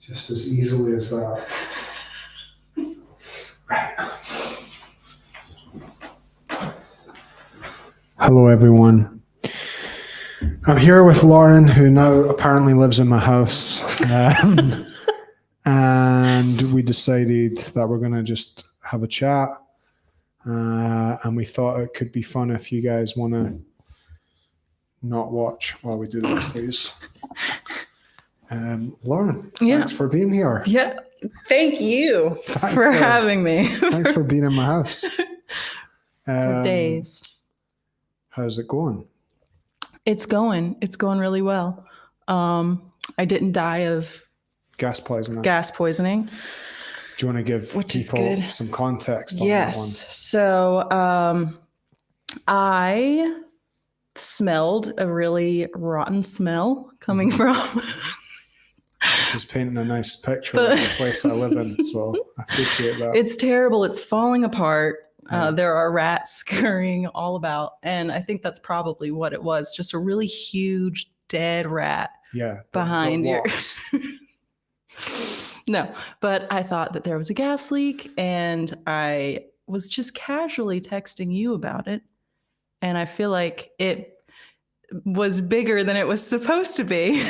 Just as easily as that. Right. Hello, everyone. I'm here with Lauren, who now apparently lives in my house. And we decided that we're going to just have a chat. And we thought it could be fun if you guys want to not watch while we do that, please. Lauren, thanks for being here. Yeah, thank you for having me. Thanks for being in my house. For days. How's it going? It's going really well. I didn't die of gas poisoning. Do you want to give people some context on that one? Yes. So I smelled a really rotten smell coming from... This is painting a nice picture of the place I live in, so I appreciate that. It's terrible. It's falling apart. There are rats scurrying all about, and I think that's probably what it was. Just a really huge dead rat behind your... No, but I thought that there was a gas leak, and I was just casually texting you about it, and I feel like it was bigger than it was supposed to be.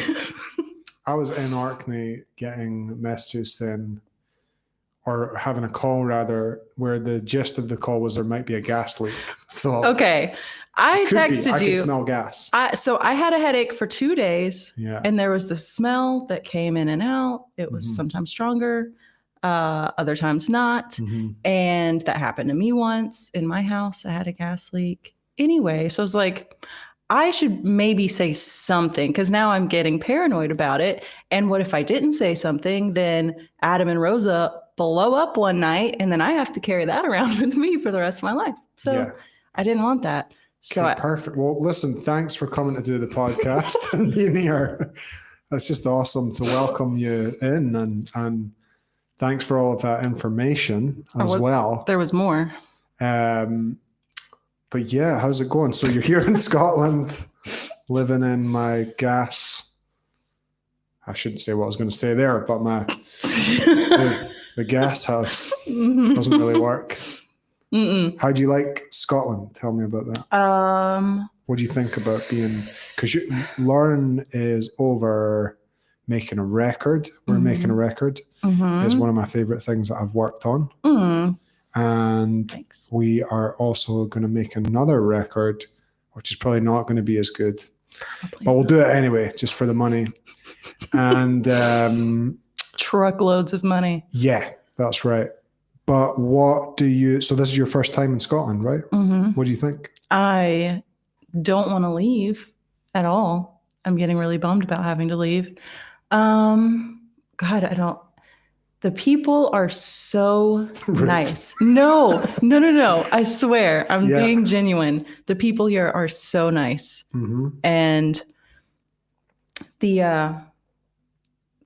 I was in Orkney getting messages saying, or having a call rather, where the gist of the call was there might be a gas leak. So okay, I texted I you. I could smell gas. So I had a headache for 2 days, yeah, and there was the smell that came in and out. It was sometimes stronger, other times not, and that happened to me once in my house. I had a gas leak. Anyway, so I was like, I should maybe say something, because now I'm getting paranoid about it. And what if I didn't say something? Then Adam and Rosa blow up one night, and then I have to carry that around with me for the rest of my life. So I didn't want that. So perfect. Well, listen, thanks for coming to do the podcast and being here. That's just awesome to welcome you in, and thanks for all of that information as well. There was more. But yeah, how's it going? So you're here in Scotland, living in my gas. I shouldn't say what I was going to say there, but the gas house doesn't really work. How do you like Scotland? Tell me about that. What do you think about being? Because Lauren is over making a record. We're making a record. It's one of my favorite things that I've worked on. And we are also going to make another record, which is probably not going to be as good. But we'll do it anyway, just for the money. And truckloads of money. Yeah, that's right. But so this is your first time in Scotland, right? What do you think? I don't want to leave at all. I'm getting really bummed about having to leave. God, I don't. The people are so nice. No. I swear, I'm being genuine. The people here are so nice. And the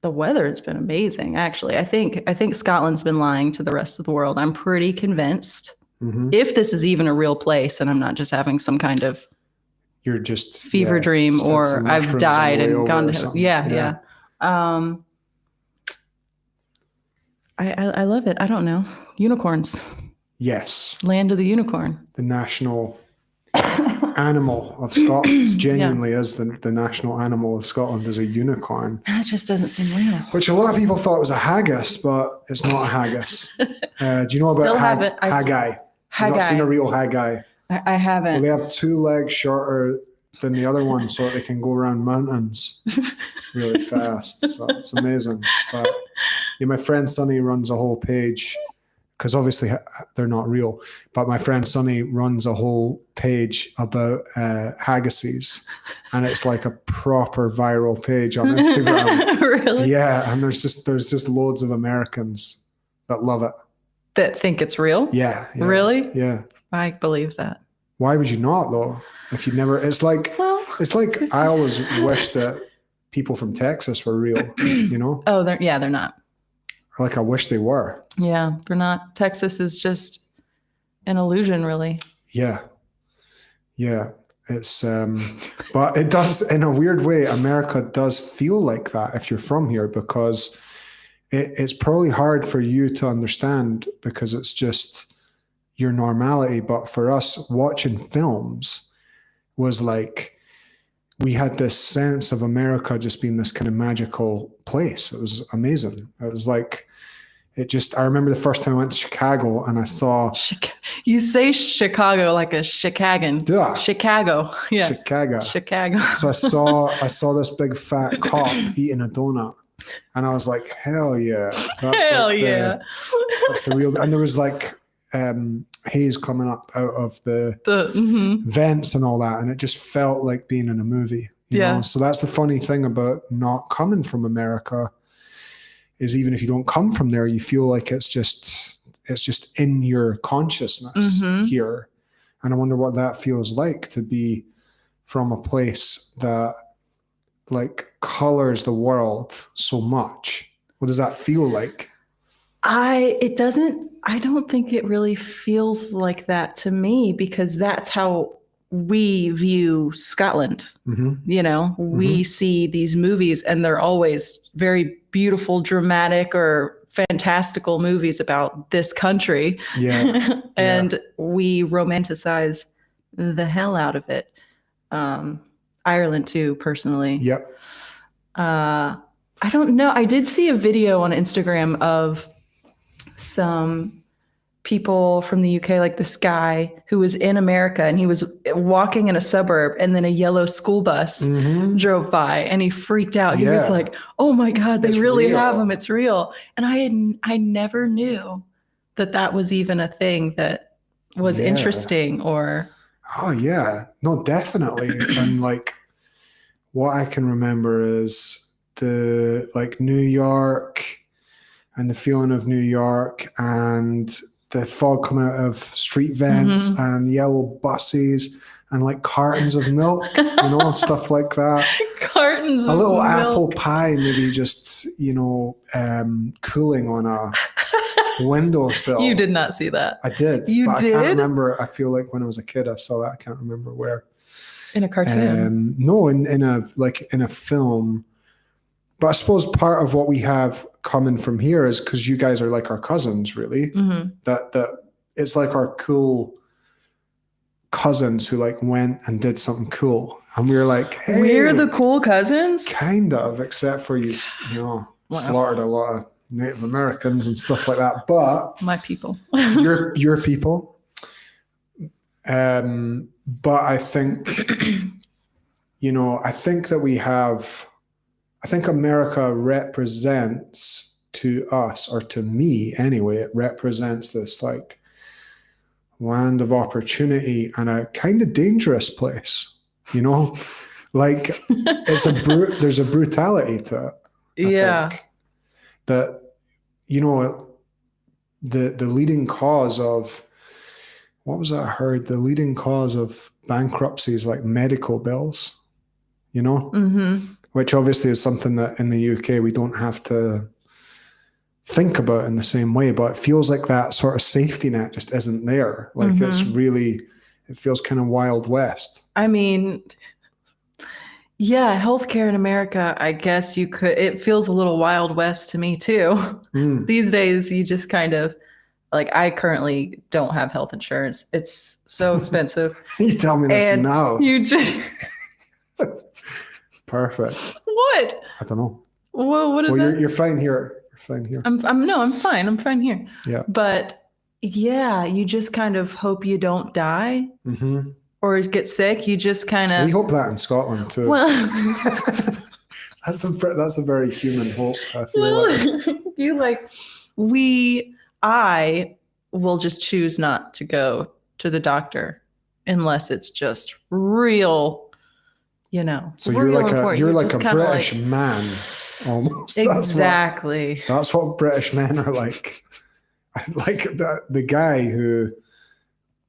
weather has been amazing, actually. I think Scotland's been lying to the rest of the world. I'm pretty convinced. If this is even a real place and I'm not just having some kind of fever dream, or I've died and gone to heaven. Yeah. I love it. I don't know. Unicorns. Yes. Land of the unicorn. The national animal of Scotland genuinely is the national animal of Scotland is a unicorn. That just doesn't seem real. Which a lot of people thought was a haggis, but it's not a haggis. Do you know about haggai? I've not seen a real haggai. I haven't. Well, they have 2 legs shorter than the other one, so they can go around mountains really fast. So it's amazing. But my friend Sonny runs a whole page, because obviously they're not real, but my friend Sonny runs a whole page about haggises, and it's like a proper viral page on Instagram. Really? Yeah, and there's just loads of Americans that love it. That think it's real? Yeah. Really? Yeah. I believe that. Why would you not, though? If you never, it's like I always wish that people from Texas were real, you know? Oh, they're not. Like, I wish they were. Yeah, they're not. Texas is just an illusion, really. Yeah. It's, but it does, in a weird way, America does feel like that if you're from here, because it's probably hard for you to understand because it's just your normality. But for us, watching films was like, we had this sense of America just being this kind of magical place. It was amazing. It was like, I remember the first time I went to Chicago and I saw. You say Chicago like a Chicagan. Yeah. Chicago. Yeah. Chicago. So I saw this big fat cop eating a donut. And I was like, hell yeah. That's the real. And there was like haze coming up out of the vents and all that. And it just felt like being in a movie. You know? So that's the funny thing about not coming from America, is even if you don't come from there, you feel like it's just in your consciousness here. And I wonder what that feels like to be from a place that like colors the world so much. What does that feel like? I don't think it really feels like that to me, because that's how we view Scotland. You know, we see these movies and they're always very beautiful, dramatic, or fantastical movies about this country. And we romanticize the hell out of it. Ireland too, personally. I don't know. I did see a video on Instagram of some people from the UK, like this guy who was in America, and he was walking in a suburb, and then a yellow school bus drove by, and he freaked out. He was like, oh my God, they really have them. It's real. And I never knew that was even a thing that was interesting. Or oh yeah, no, definitely. And like, what I can remember is the like New York and the feeling of New York and the fog coming out of street vents and yellow buses and like cartons of milk, you know, stuff like that. Cartons a little of apple milk. Pie, maybe just, you know, cooling on a windowsill. You did not see that. I did. You but did? I can't remember. I feel like when I was a kid, I saw that. I can't remember where. In a cartoon? No, in a film. But I suppose part of what we have coming from here is because you guys are like our cousins, really. That it's like our cool cousins who like went and did something cool, and we were like, hey, we're the cool cousins, kind of, except for you know, slaughtered a lot of Native Americans and stuff like that. But my people, your people. But I think, you know, I think that we have. I think America represents to us, or to me anyway, it represents this like land of opportunity and a kind of dangerous place, you know, like there's a brutality to it. I think that, you know, the leading cause of, what was that I heard? The leading cause of bankruptcy is like medical bills, you know? Which obviously is something that in the UK we don't have to think about in the same way, but it feels like that sort of safety net just isn't there. Like it feels kind of Wild West. I mean, yeah, healthcare in America, I guess it feels a little Wild West to me too. These days, you just kind of, like, I currently don't have health insurance. It's so expensive. You tell me this now. You just... Perfect. What? I don't know. Well, what is that? You're fine here. You're fine here. I'm fine. I'm fine here. Yeah. But yeah, you just kind of hope you don't die or get sick. You just kind of. We hope that in Scotland too. Well, that's a very human hope. I feel like. I will just choose not to go to the doctor unless it's just real. You know, so you're like a British man, almost. Exactly. That's what British men are like. Like the guy who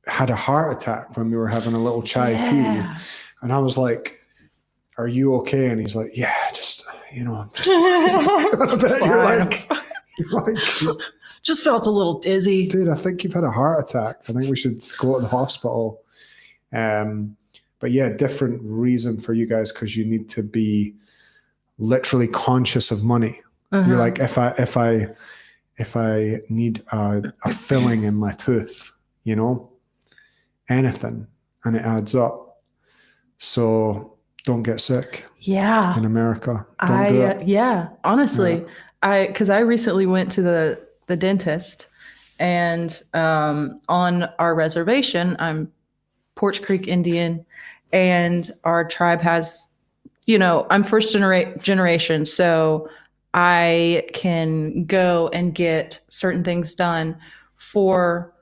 had a heart attack when we were having a little chai tea, and I was like, "Are you okay?" And he's like, "Yeah, just you know, just." I bet you're like, just felt a little dizzy, dude. I think you've had a heart attack. I think we should go to the hospital. But yeah, different reason for you guys, because you need to be literally conscious of money You're like, if I need a filling in my tooth, anything, and it adds up. So don't get sick. Yeah. In America, don't do it. Yeah, honestly, because I recently went to the dentist, and on our reservation, I'm Porch Creek Indian, and our tribe has, I'm first generation, so I can go and get certain things done for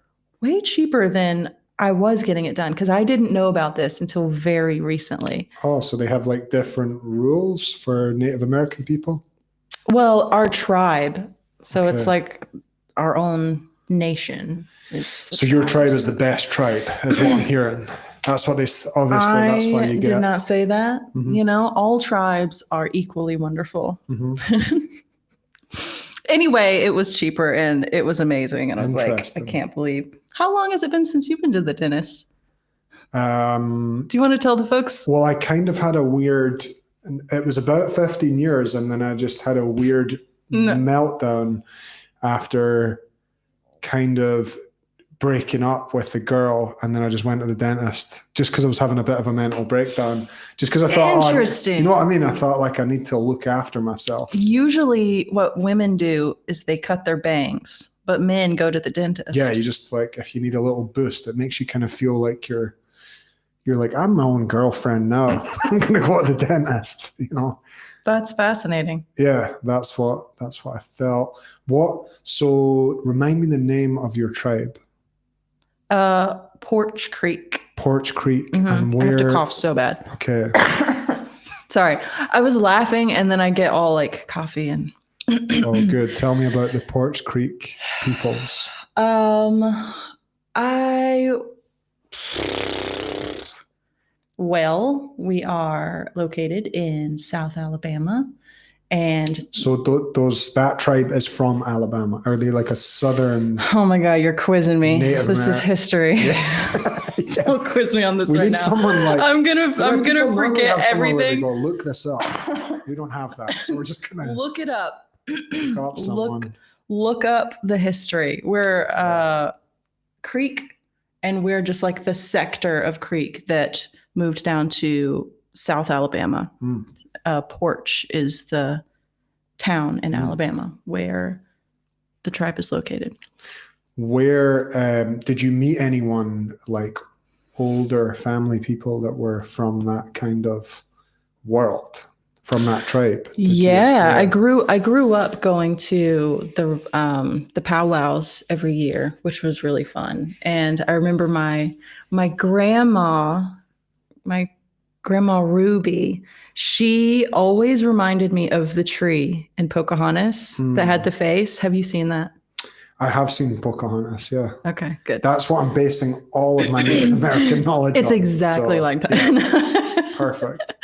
way cheaper than I was getting it done, because I didn't know about this until very recently. Oh, so they have like different rules for Native American people? Well, our tribe. So it's like our own nation. So your tribe is the best tribe, is what I'm hearing. That's what that's why you get. I did not say that. All tribes are equally wonderful. Anyway, it was cheaper and it was amazing. And I was like, I can't believe. How long has it been since you've been to the dentist? Do you want to tell the folks? Well, I kind of had a weird, it was about 15 years, and then I just had a weird meltdown after kind of breaking up with the girl, and then I just went to the dentist just because I was having a bit of a mental breakdown. Just because I thought, interesting. You know what I mean? I thought like I need to look after myself. Usually, what women do is they cut their bangs, but men go to the dentist. Yeah, you just like, if you need a little boost, it makes you kind of feel like you're like, I'm my own girlfriend now. I'm gonna go to the dentist. That's fascinating. Yeah, that's what I felt. So remind me the name of your tribe. Porch Creek. Porch Creek. And where? I have to cough so bad. Okay. Sorry. I was laughing and then I get all like coffee and. Oh, good. Tell me about the Porch Creek peoples. We are located in South Alabama. And so that tribe is from Alabama. Are they like a southern? Oh my God, you're quizzing me. This is history. Yeah. Don't quiz me on this we right need now. Someone like I'm gonna forget everything. Go, look this up. We don't have that, so we're just gonna look it up. Look up someone. Look up the history. We're Creek, and we're just like the sector of Creek that moved down to South Alabama. Porch is the town in Alabama where the tribe is located. Where did you meet anyone like older family people that were from that kind of world, from that tribe? I grew up going to the powwows every year, which was really fun. And I remember my grandma Ruby, she always reminded me of the tree in Pocahontas that had the face. Have you seen that? I have seen Pocahontas, yeah. Okay, good. That's what I'm basing all of my Native American knowledge on. It's exactly like that. Yeah. Perfect.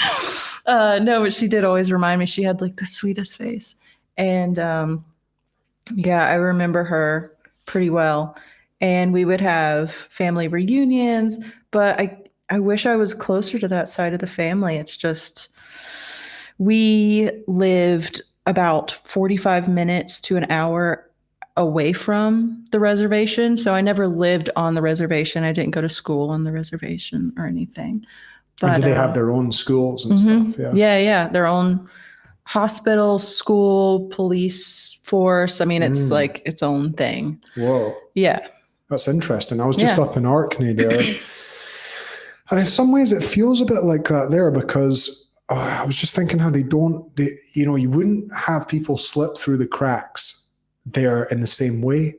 No, but she did always remind me. She had like the sweetest face. And I remember her pretty well. And we would have family reunions, but I wish I was closer to that side of the family. It's just, we lived about 45 minutes to an hour away from the reservation. So I never lived on the reservation. I didn't go to school on the reservation or anything. But and do they have their own schools and stuff? Yeah. Their own hospital, school, police force. I mean, it's like its own thing. Whoa. Yeah. That's interesting. I was just up in Orkney there. And in some ways it feels a bit like that there, because I was just thinking how you wouldn't have people slip through the cracks there in the same way,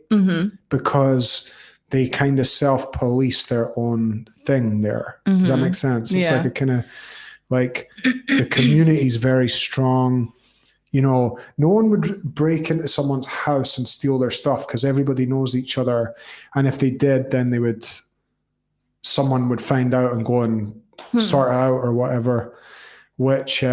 because they kind of self-police their own thing there. Does that make sense? It's like a kind of like the community is very strong. No one would break into someone's house and steal their stuff because everybody knows each other. And if they did, then someone would find out and go and sort it out or whatever, which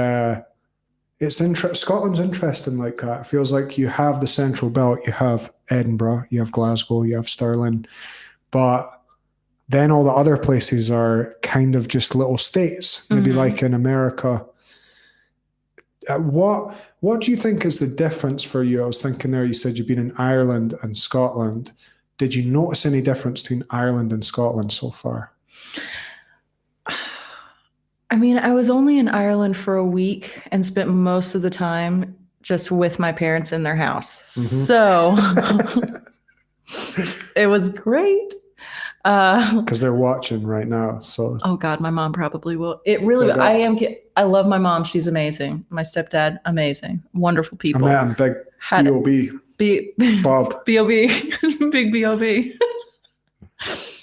Scotland's interesting like that. It feels like you have the Central Belt, you have Edinburgh, you have Glasgow, you have Stirling, but then all the other places are kind of just little states. Maybe like in America, What do you think is the difference for you? I was thinking there, you said you've been in Ireland and Scotland. Did you notice any difference between Ireland and Scotland so far? I mean, I was only in Ireland for a week and spent most of the time just with my parents in their house. So it was great. Because they're watching right now. So oh God, my mom probably will. It really, I love my mom. She's amazing. My stepdad, amazing. Wonderful people. I met him, big B.O.B. Bob. B.O.B. Big B.O.B.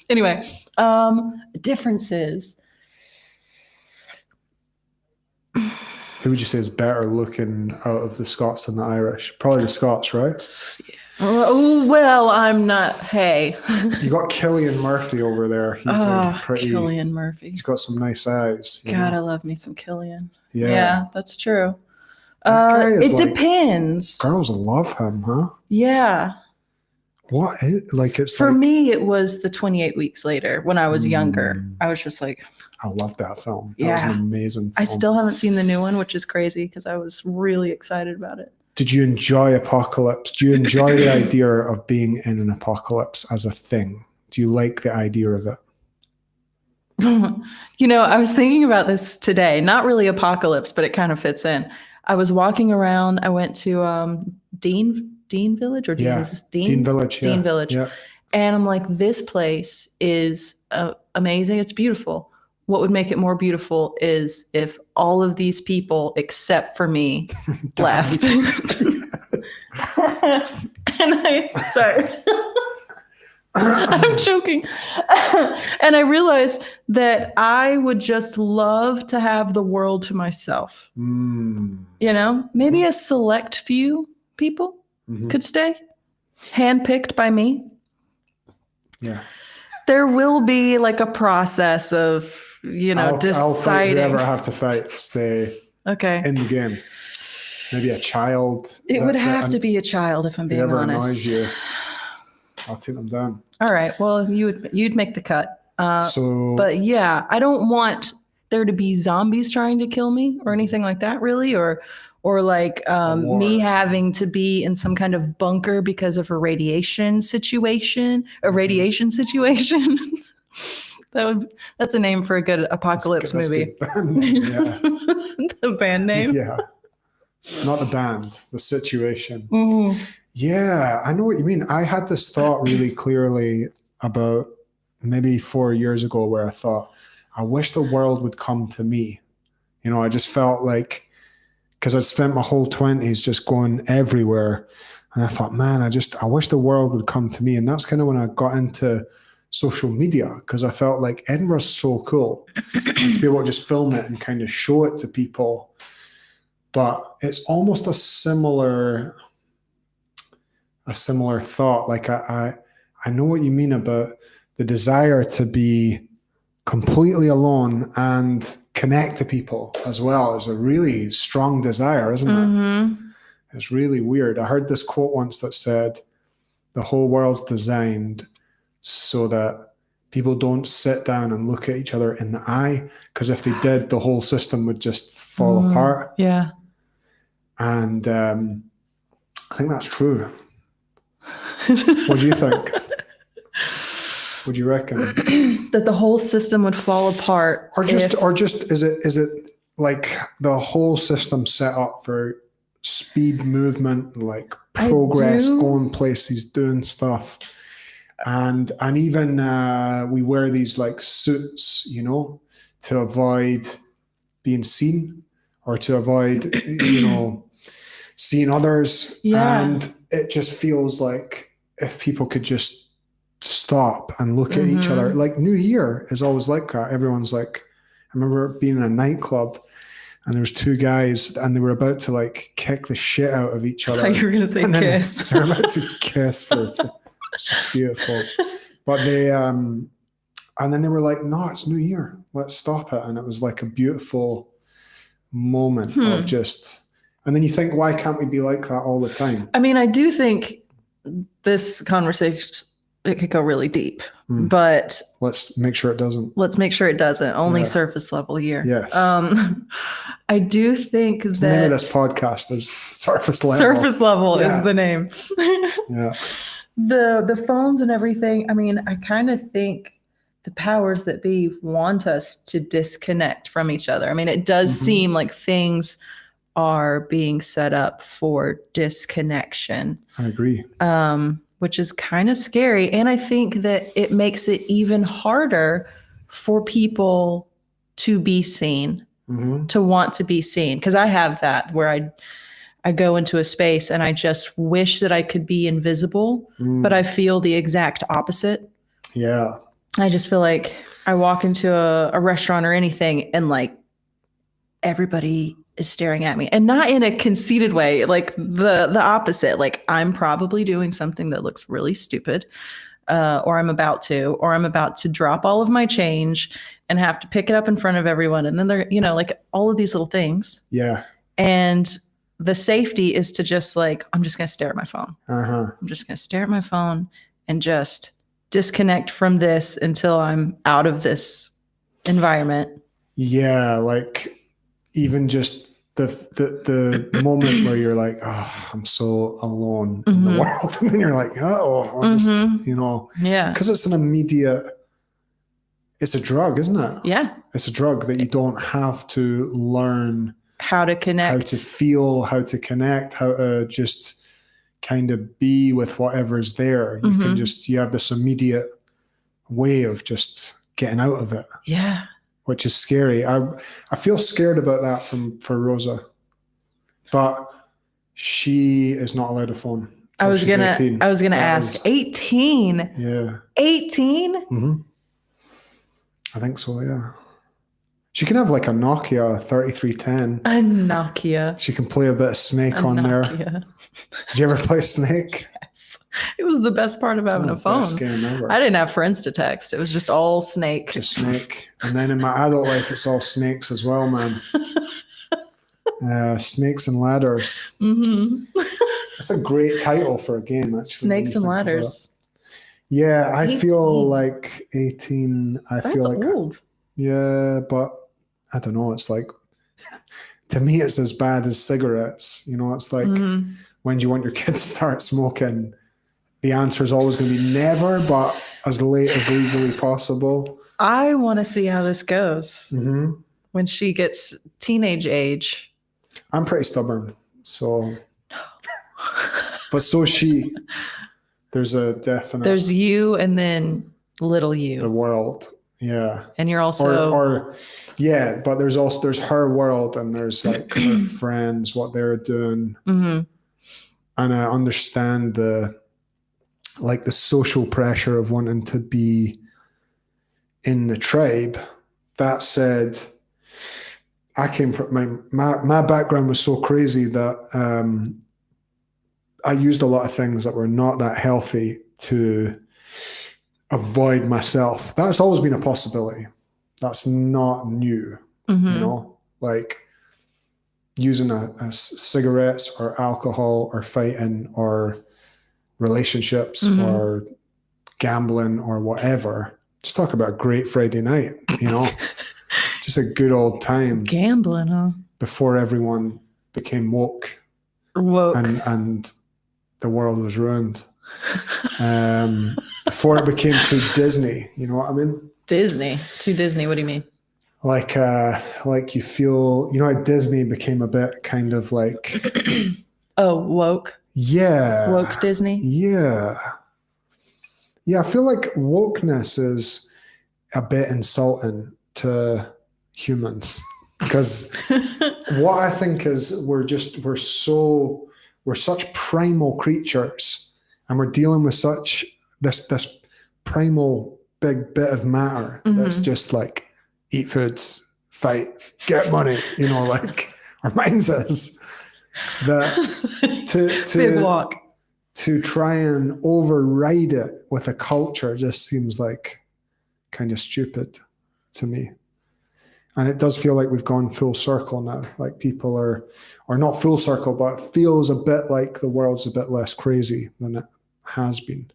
Anyway, differences. Who would you say is better looking out of the Scots than the Irish? Probably the Scots, right? Oh, well, I'm not. Hey. You got Cillian Murphy over there. He's pretty. Cillian Murphy. He's got some nice eyes. God, I love me some Cillian. Yeah. Yeah, that's true. It depends. Girls love him, huh? Yeah. What is, like it's for like, me, it was the 28 Weeks Later when I was younger. I was just like, I love that film. That was an amazing film. I still haven't seen the new one, which is crazy because I was really excited about it. Did you enjoy Apocalypse? Do you enjoy the idea of being in an apocalypse as a thing? Do you like the idea of it? You know, I was thinking about this today. Not really apocalypse, but it kind of fits in. I was walking around. I went to Dean Village or Dean Village. Dean Village. Yeah. And I'm like, this place is amazing. It's beautiful. What would make it more beautiful is if all of these people, except for me, left. Sorry. I'm joking. And I realized that I would just love to have the world to myself. You know, maybe a select few people could stay, handpicked by me. Yeah. There will be like a process of, you know, deciding. I'll fight whoever I have to fight to stay in the game. Maybe a child. It would have to be a child, if I'm being honest. Whoever annoys you, I'll take them down. All right. Well, you'd make the cut. But yeah, I don't want there to be zombies trying to kill me or anything like that, really, or like me having to be in some kind of bunker because of a radiation situation. That's a name for a good apocalypse movie. The band name. Yeah. Not the band, the situation. Yeah, I know what you mean. I had this thought really clearly about maybe 4 years ago where I thought, I wish the world would come to me. You know, I just felt like, because I'd spent my whole 20s just going everywhere. And I thought, man, I wish the world would come to me. And that's kind of when I got into social media, because I felt like Edinburgh's so cool. And to be able to just film it and kind of show it to people. But it's almost a similar thought. Like I know what you mean about the desire to be completely alone and connect to people as well is a really strong desire, isn't it? It's really weird. I heard this quote once that said, the whole world's designed so that people don't sit down and look at each other in the eye, because if they did, the whole system would just fall apart. Yeah. And I think that's true. What do you think? What do you reckon? That the whole system would fall apart. Or just is it like the whole system set up for speed movement, like progress, going places, doing stuff. And even we wear these like suits, you know, to avoid being seen or to avoid, you know, seeing others. Yeah. And it just feels like if people could just stop and look at each other. Like New Year is always like that. Everyone's like, I remember being in a nightclub and there was two guys and they were about to like kick the shit out of each other. I thought you were going to say kiss. They're about to kiss. It's just beautiful. But they, and then they were like, no, it's New Year. Let's stop it. And it was like a beautiful moment of just, and then you think, why can't we be like that all the time? I mean, I do think this conversation, it could go really deep, but let's make sure it doesn't. Only surface level here. Yes. I do think the name of this podcast is Surface Level. Surface Level is the name. Yeah. The phones and everything. I mean, I kind of think the powers that be want us to disconnect from each other. I mean, it does seem like things are being set up for disconnection. I agree. Which is kind of scary. And I think that it makes it even harder for people to be seen, to want to be seen. Because I have that where I go into a space and I just wish that I could be invisible, but I feel the exact opposite. Yeah. I just feel like I walk into a restaurant or anything and like everybody is staring at me, and not in a conceited way, like the opposite. Like I'm probably doing something that looks really stupid, or I'm about to drop all of my change and have to pick it up in front of everyone. And then they're, like all of these little things. Yeah. And the safety is to just like, I'm just going to stare at my phone. I'm just going to stare at my phone and just disconnect from this until I'm out of this environment. Yeah. Like even just the moment where you're like, oh, I'm so alone in the world. And then you're like, oh, I'm just, yeah. Because it's an immediate, it's a drug, isn't it? Yeah. It's a drug that you don't have to learn how to connect, how to feel, how to connect, how to just kind of be with whatever's there. You can you have this immediate way of just getting out of it. Yeah. Which is scary. I feel scared about that for Rosa, but she is not allowed a phone. I was gonna ask. 18. Yeah. 18. I think so. Yeah. She can have like a Nokia 3310. A Nokia. She can play a bit of Snake on there. Did you ever play Snake? Yes. It was the best part of having a phone. Best game ever. I didn't have friends to text. It was just all Snake. Just Snake. And then in my adult life, it's all snakes as well, man. Snakes and Ladders. That's a great title for a game, actually. Snakes and Ladders. Yeah, I feel like 18. That's feel like old. Yeah, but I don't know. It's like, to me, it's as bad as cigarettes. It's like, when do you want your kids to start smoking? The answer is always going to be never, but as late as legally possible. I want to see how this goes when she gets teenage age. I'm pretty stubborn, so. But so she. There's a definite. There's you, and then little you. The world, yeah. And you're also. But there's her world, and there's like her friends, what they're doing, and I understand the social pressure of wanting to be in the tribe. That said, I came from my background was so crazy that I used a lot of things that were not that healthy to avoid myself. That's always been a possibility. That's not new, like using cigarettes or alcohol or fighting or relationships or gambling or whatever. Just talk about a great Friday night, just a good old time. Gambling, huh? Before everyone became woke. And the world was ruined. Before it became too Disney, you know what I mean? Disney. Too Disney, what do you mean? Like you feel, how Disney became a bit kind of like... Oh, woke? Yeah. Woke Disney? Yeah. Yeah, I feel like wokeness is a bit insulting to humans. Because what I think is we're such primal creatures, and we're dealing with such this primal big bit of matter that's just like eat foods, fight, get money, like our mind says that Big walk. To try and override it with a culture just seems like kind of stupid to me. And it does feel like we've gone full circle now. Like people are not full circle, but it feels a bit like the world's a bit less crazy than it has been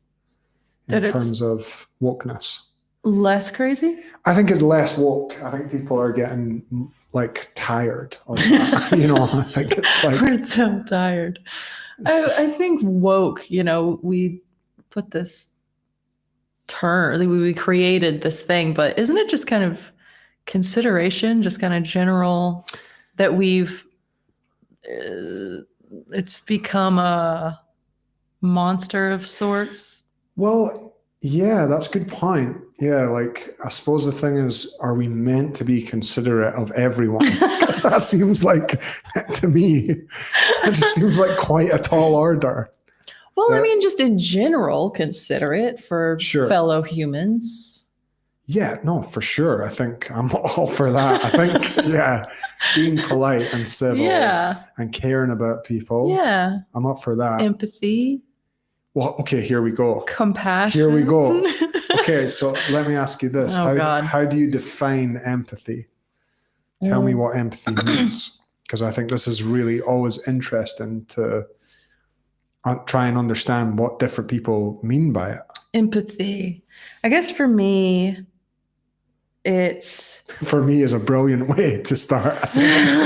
in terms of wokeness. Less crazy? I think it's less woke. I think people are getting like tired of that. I think it's like we're so tired. I think woke, we put this term, we created this thing, but isn't it just kind of consideration, just kind of general that it's become a monster of sorts? Well, yeah, that's a good point. Yeah, like I suppose the thing is, are we meant to be considerate of everyone? Because that seems like, to me, it just seems like quite a tall order. Well, I mean, just in general, considerate for fellow humans. Yeah, no, for sure. I think I'm all for that. I think, yeah, being polite and civil and caring about people. Yeah. I'm up for that. Empathy. Well, okay, here we go. Compassion. Here we go. Okay, so let me ask you this. Oh, God. How do you define empathy? Tell me what empathy means. Because I think this is really always interesting to try and understand what different people mean by it. Empathy. I guess for me, it's... For me is a brilliant way to start a sentence.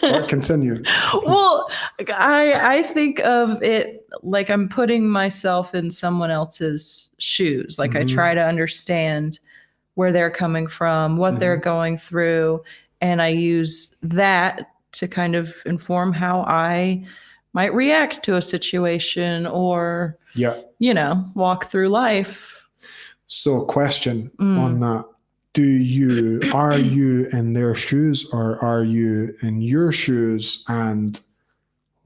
But continue. Well, I think of it like I'm putting myself in someone else's shoes. Like I try to understand where they're coming from, what they're going through, and I use that to kind of inform how I might react to a situation or, walk through life. So question on that. Are you in their shoes or are you in your shoes and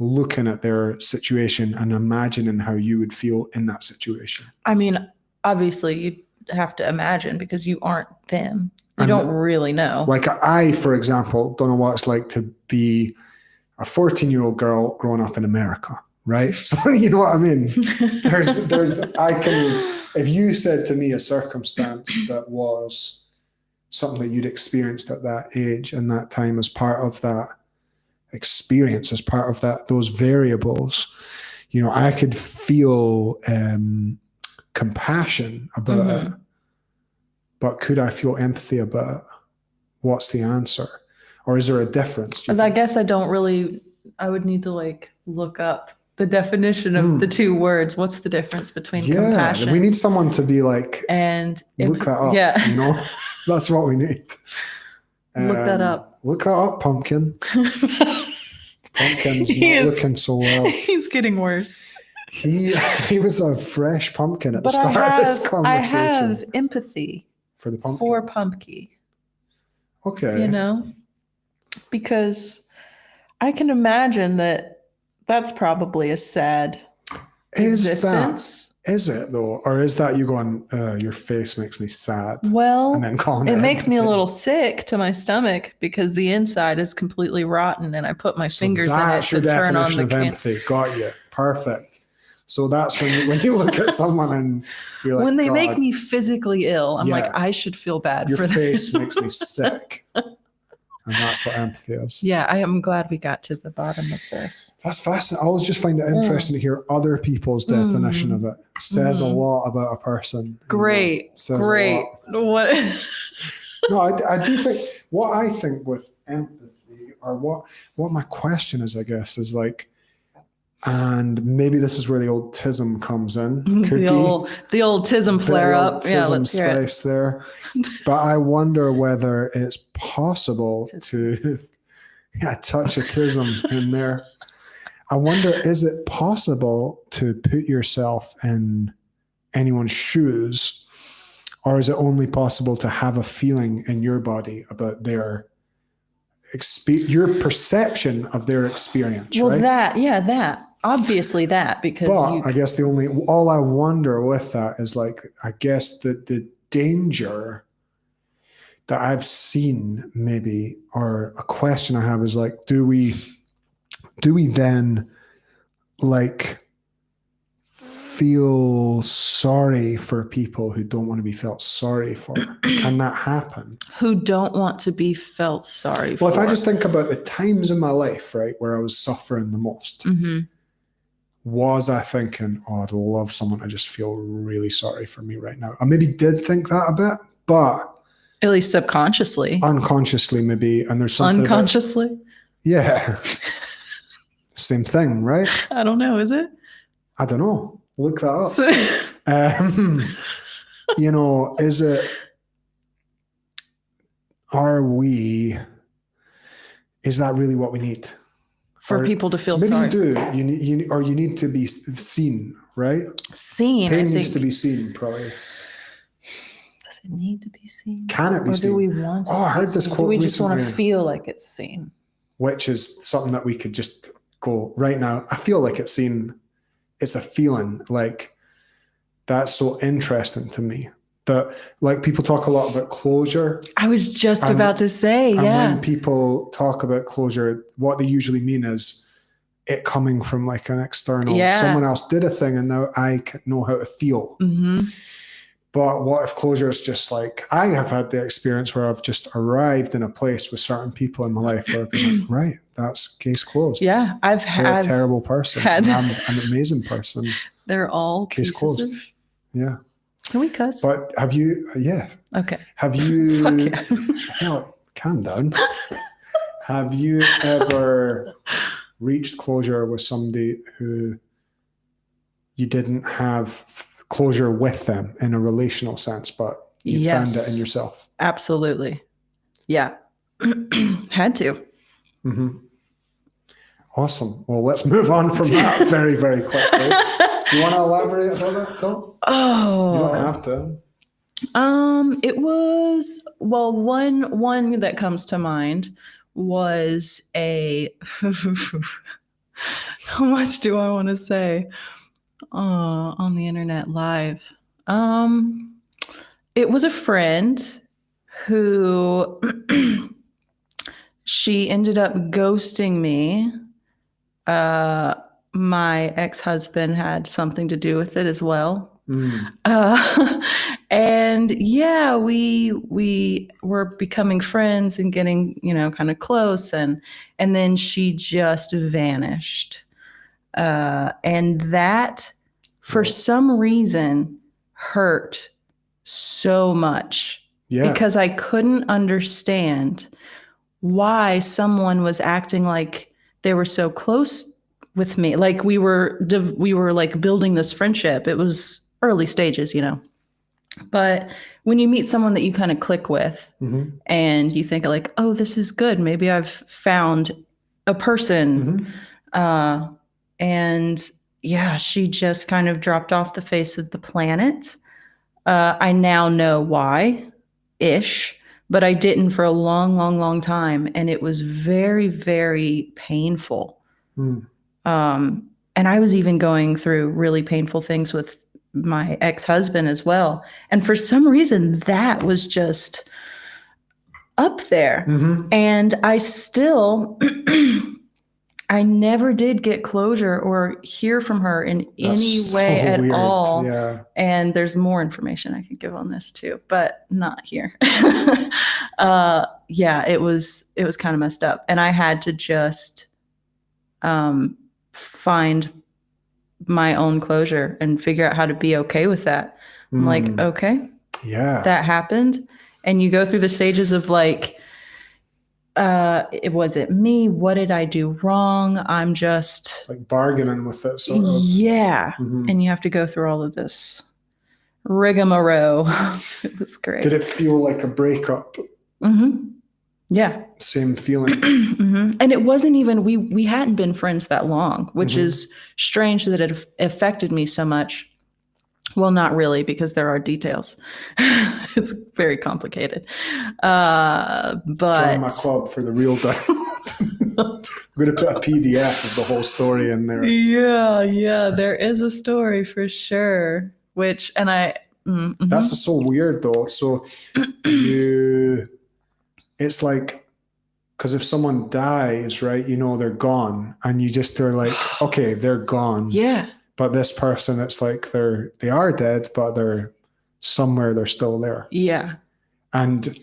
looking at their situation and imagining how you would feel in that situation? I mean, obviously you have to imagine because you aren't them. You don't really know. Like I, for example, don't know what it's like to be a 14-year-old girl growing up in America, right? So you know what I mean? If you said to me a circumstance that was something that you'd experienced at that age and that time as part of that experience, as part of those variables, I could feel compassion about it. But could I feel empathy about it? What's the answer? Or is there a difference? I guess I would need to look up the definition of the two words. What's the difference between compassion? We need someone to be and look that up. Yeah. That's what we need. Look that up. Look that up, Pumpkin. Pumpkin's not looking so well. He's getting worse. He was a fresh pumpkin at the start of this conversation. I have empathy for the pumpkin. For Pumpkin. Okay. Because I can imagine that's probably a sad existence. Is it though? Or is that you going, your face makes me sad? Well, and then calling it makes me a little sick to my stomach because the inside is completely rotten and I put my fingers in it to turn on the empathy. Got you. Perfect. So that's when you look at someone and you're like, when they make me physically ill, I'm like, I should feel bad for them. Your face makes me sick. And that's what empathy is. Yeah, I am glad we got to the bottom of this. That's fascinating. I always just find it interesting to hear other people's definition of it. It says a lot about a person. Great. Great. What? No, I do think what I think with empathy, or what my question is, I guess, is and maybe this is where the old tism comes in. The old tism flare up. Yeah, let's hear it. There. But I wonder whether it's possible to touch a tism in there. I wonder, is it possible to put yourself in anyone's shoes, or is it only possible to have a feeling in your body about their your perception of their experience? Well, right? that. Obviously that, because I guess all I wonder with that is I guess the danger that I've seen maybe, or a question I have is do we then feel sorry for people who don't want to be felt sorry for? Can that happen? Who don't want to be felt sorry for? Well, if I just think about the times in my life, right, where I was suffering the most, was I thinking, oh, I'd love someone to just feel really sorry for me right now. I maybe did think that a bit, but At least subconsciously. Unconsciously, maybe. And there's something Unconsciously? Yeah. Same thing, right? I don't know. Is it? I don't know. Look that up. Is it, is that really what we need? For people to feel maybe sorry. You do. You need to be seen, right? Seen. Pain needs to be seen, probably. Does it need to be seen? Can it be seen? Or do we want it I heard this quote recently. Do we just want to feel like it's seen? Which is something that we could just go, right now, I feel like it's seen. It's a feeling. Like, that's so interesting to me. That, like, people talk a lot about closure. I was just about to say, yeah. And when people talk about closure, what they usually mean is it coming from like an external, someone else did a thing and now I know how to feel. Mm-hmm. But what if closure is just like, I have had the experience where I've just arrived in a place with certain people in my life where I've been like, right, that's case closed. Yeah, They're a terrible person. And I'm an amazing person. They're all case closed. Yeah. Can we cuss? But have you, Okay. Have you, Fuck yeah. hell, calm down. Have you ever reached closure with somebody who you didn't have closure with them in a relational sense, but you found it in yourself? Absolutely. Yeah. Had to. Mm-hmm. Awesome. Well, let's move on from that very, very quickly. Do you want to elaborate about that, Tom? Oh. You don't have to. It was, well, one that comes to mind was how much do I want to say on the internet live? It was a friend who she ended up ghosting me. My ex-husband had something to do with it as well. And yeah, we were becoming friends and getting, kind of close. And then she just vanished. And that, for some reason, hurt so much. Yeah. Because I couldn't understand why someone was acting like they were so close with me. Like we were like building this friendship. It was early stages, But when you meet someone that you kind of click with, mm-hmm. and you think like, oh, this is good. Maybe I've found a person. Mm-hmm. And yeah, she just kind of dropped off the face of the planet. I now know why-ish, but I didn't for a long, long, long time. And it was very, very painful. Mm. And I was even going through really painful things with my ex-husband as well. And for some reason, that was just up there. Mm-hmm. And I still, I never did get closure or hear from her in any way at all. Yeah. And there's more information I could give on this too, but not here. Yeah, it was kind of messed up. And I had to just find my own closure and figure out how to be okay with that. I'm like, okay, yeah, that happened. And you go through the stages of like, was it me? What did I do wrong? I'm just like bargaining with it. Sort of. Yeah. Mm-hmm. And you have to go through all of this rigmarole. It was great. Did it feel like a breakup? Mm-hmm. Yeah. Same feeling. Mm-hmm. And it wasn't even, we hadn't been friends that long, which mm-hmm. is strange that it affected me so much. Well, not really, because there are details. It's very complicated. But join my club for the real download. I'm going to put a PDF of the whole story in there. Yeah. There is a story for sure. Which, and mm-hmm. That's so weird though. So it's like, because if someone dies, right, they're gone, and they're like, okay, they're gone. Yeah. But this person, it's like they are dead, but they're somewhere, they're still there. Yeah. And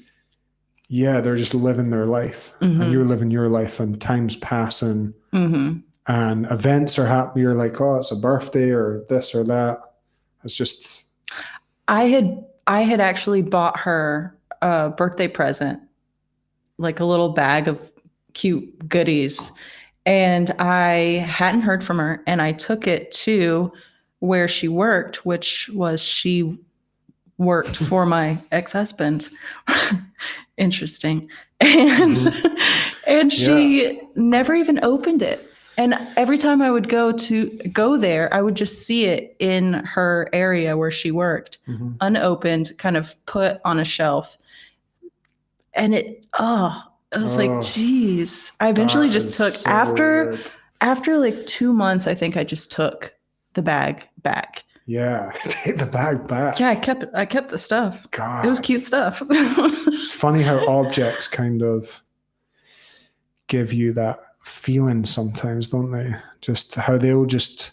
yeah, they're just living their life, mm-hmm. and you're living your life, and time's passing. Mm-hmm. and events are happening. You're like, oh, it's a birthday or this or that. It's just. I had actually bought her a birthday present, like a little bag of cute goodies. And I hadn't heard from her. And I took it to where she worked, which was she worked for my ex-husband. Interesting. And and she never even opened it. And every time I would go there, I would just see it in her area where she worked, unopened, kind of put on a shelf. And it was like, geez. I eventually just took so after like 2 months, I think I just took the bag back. Yeah, take the bag back. Yeah, I kept the stuff. God. It was cute stuff. It's funny how objects kind of give you that feeling sometimes, don't they? Just how they'll just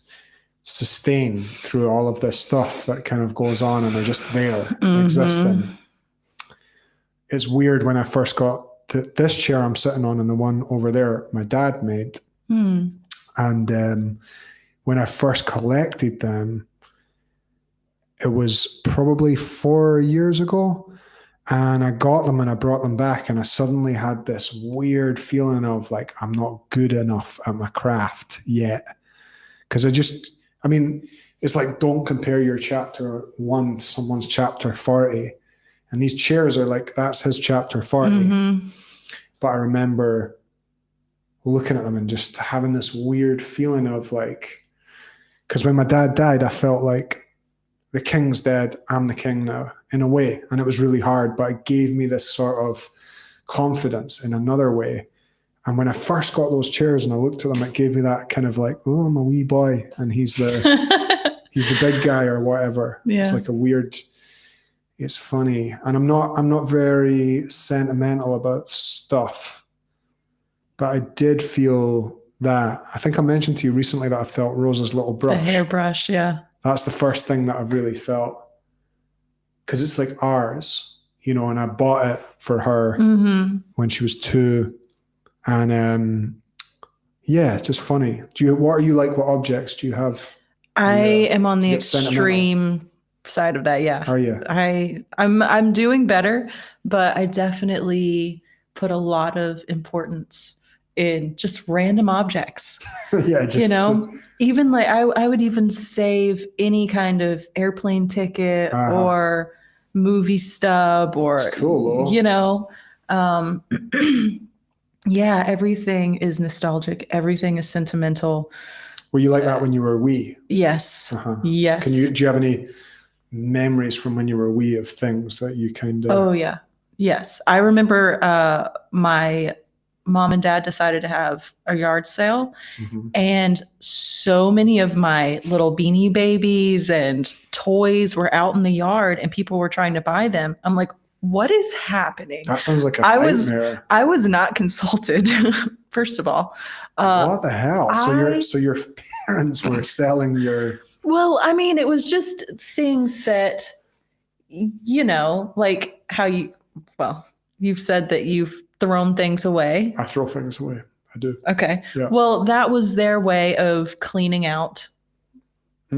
sustain through all of this stuff that kind of goes on and they're just there existing. It's weird when I first got this chair I'm sitting on and the one over there my dad made. And when I first collected them, it was probably 4 years ago. And I got them and I brought them back and I suddenly had this weird feeling of like, I'm not good enough at my craft yet. Because it's like, don't compare your chapter 1 to someone's chapter 40. And these chairs are like, that's his chapter 40. But I remember looking at them and just having this weird feeling of like, because when my dad died, I felt like the king's dead, I'm the king now, in a way. And it was really hard, but it gave me this sort of confidence in another way. And when I first got those chairs and I looked at them, it gave me that kind of like, oh, I'm a wee boy and he's the big guy or whatever. Yeah. It's like a weird, it's funny. And I'm not very sentimental about stuff, but I did feel that. I think I mentioned to you recently that I felt Rosa's little brush. The hairbrush, yeah. That's the first thing that I've really felt, because it's like ours, and I bought it for her when she was 2. And it's just funny. What are you like with objects? Do you have? I am on the extreme side of that. Yeah. Are you? I'm doing better, but I definitely put a lot of importance in just random objects. Yeah, just even like I would even save any kind of airplane ticket or movie stub or that's cool, yeah, everything is nostalgic. Everything is sentimental. Were you like that when you were wee? Yes. Yes. Do you have any memories from when you were wee of things that you kind of? Oh yeah. Yes. I remember my mom and dad decided to have a yard sale, and so many of my little Beanie Babies and toys were out in the yard and people were trying to buy them. I'm like, what is happening? That sounds like a nightmare. I was not consulted, first of all. What the hell? So your parents were selling your... Well, I mean, it was just things that, like how you've said that you've thrown things away. I throw things away. I do. Okay. Yeah. Well, that was their way of cleaning out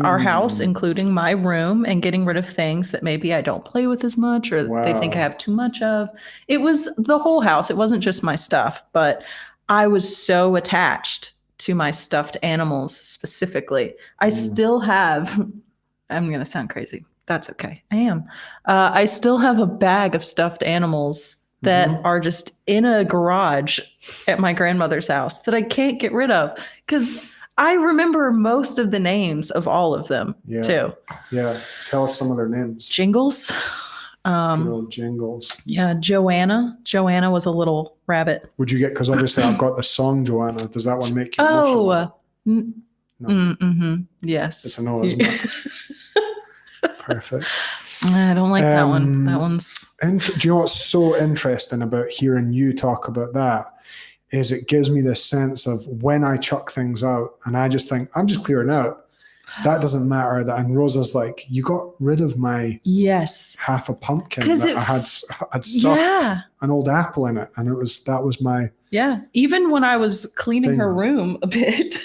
our house, including my room, and getting rid of things that maybe I don't play with as much or they think I have too much of. It was the whole house. It wasn't just my stuff, but I was so attached to my stuffed animals specifically. I still have, I'm going to sound crazy. That's okay. I am. I still have a bag of stuffed animals that are just in a garage at my grandmother's house that I can't get rid of because I remember most of the names of all of them too. Yeah. Tell us some of their names. Jingles. Jingles. Yeah. Joanna. Joanna was a little rabbit. Would you get, because obviously I've got the song Joanna. Does that one make you emotional? No. Yes. It's a no, isn't it? Perfect. I don't like that one. That one's... And do you know what's so interesting about hearing you talk about that is it gives me this sense of when I chuck things out and I just think, I'm just clearing out. That doesn't matter. And Rosa's like, you got rid of my half a pumpkin that I had stuffed an old apple in it. And that was my Yeah. Even when I was cleaning her Thing. room a bit,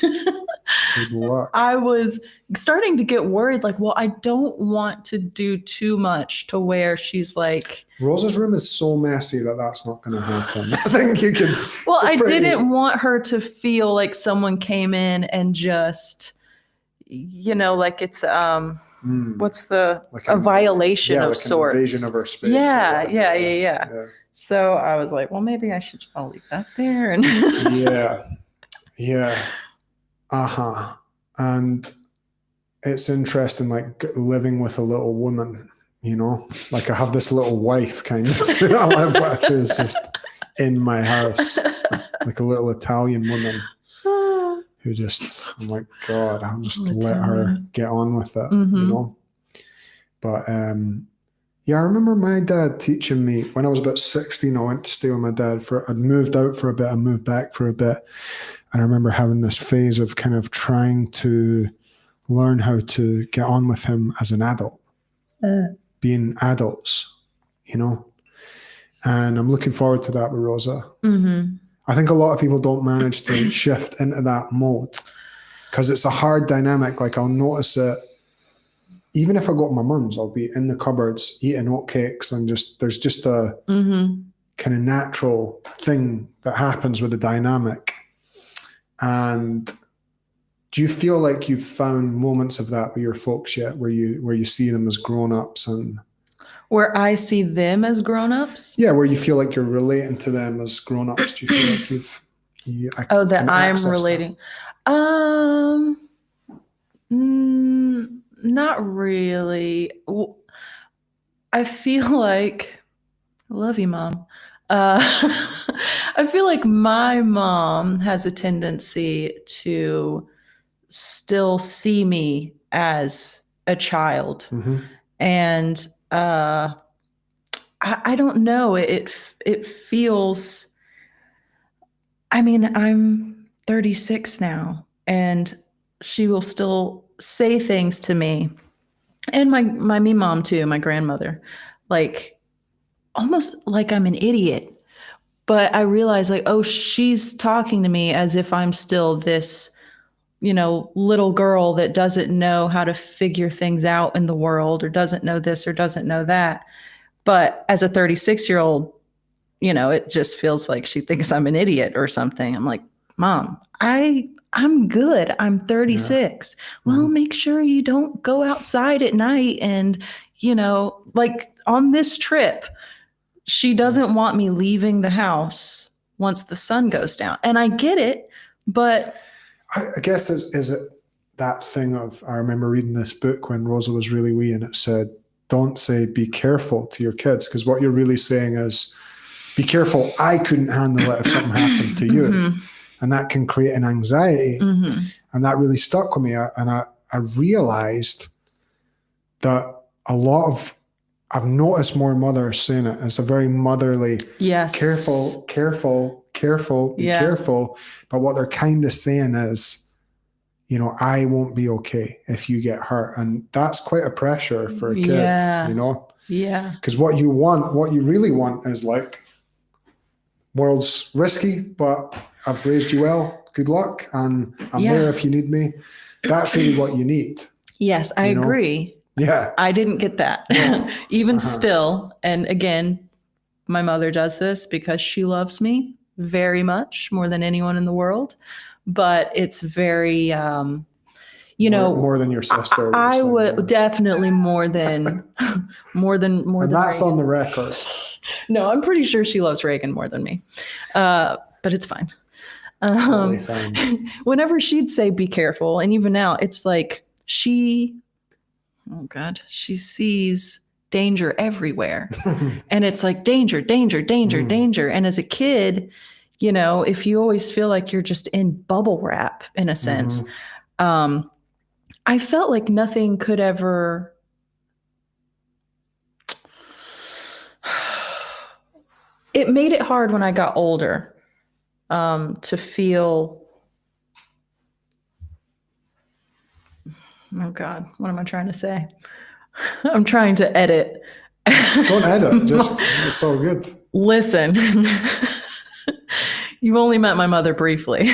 Good luck. I was starting to get worried. Like, well, I don't want to do too much to where she's like, Rosa's room is so messy that that's not going to happen. I think you can. well, it's I pretty- didn't want her to feel like someone came in and just, like it's what's the Like a violation of like sorts. an invasion of her space. Yeah. Yeah. So I was like, well, maybe I'll leave that there. And Yeah. Uh-huh. And it's interesting, like living with a little woman, like I have this little wife kind of I live with who's just in my house, like a little Italian woman who just, I'm like, God, I'll just let her get on with it, But yeah, I remember my dad teaching me when I was about 16. I went to stay with my dad I'd moved out for a bit, I moved back for a bit. And I remember having this phase of kind of trying to learn how to get on with him as an adult, being adults, And I'm looking forward to that with Rosa. Mm-hmm. I think a lot of people don't manage to shift into that mode because it's a hard dynamic. Like I'll notice it. Even if I go to my mum's, I'll be in the cupboards eating oatcakes and there's just a kind of natural thing that happens with the dynamic. And do you feel like you've found moments of that with your folks yet, where you see them as grown-ups and where I see them as grown-ups? Yeah, where you feel like you're relating to them as grown-ups. Do you feel like that I'm relating? Not really. I feel like, I love you, Mom. I feel like my mom has a tendency to still see me as a child. And I don't know. It feels, I'm 36 now, and she will still say things to me, and my me mom too, my grandmother, like almost like I'm an idiot. But I realize like, oh, she's talking to me as if I'm still this, little girl that doesn't know how to figure things out in the world, or doesn't know this or doesn't know that. But as a 36-year-old, it just feels like she thinks I'm an idiot or something. I'm like, Mom, I'm good. I'm 36. Yeah. Well, make sure you don't go outside at night. And, like on this trip, she doesn't want me leaving the house once the sun goes down. And I get it, but I guess is it that thing of, I remember reading this book when Rosa was really wee, and it said, don't say be careful to your kids, because what you're really saying is, be careful, I couldn't handle it if something happened to you. And that can create an anxiety. And that really stuck with me. I realized that I've noticed more mothers saying it. It's a very motherly, yes, careful, be careful. But what they're kind of saying is, I won't be okay if you get hurt. And that's quite a pressure for a kid, Yeah. Because what you really want is like, world's risky, but I've raised you well. Good luck. And I'm there if you need me. That's really what you need. Yes, I agree. Yeah. I didn't get that. No. Even still. And again, my mother does this because she loves me very much, more than anyone in the world. But it's very, more than your sister. I would definitely more than. And that's Reagan. On the record. No, I'm pretty sure she loves Reagan more than me. But it's fine. Totally fine. Whenever she'd say, be careful. And even now, it's like she sees danger everywhere. And it's like danger. And as a kid, if you always feel like you're just in bubble wrap in a sense, I felt like nothing could ever. It made it hard when I got older to feel. Oh God, what am I trying to say? I'm trying to edit. Don't edit. Just, it's so good. Listen, You've only met my mother briefly.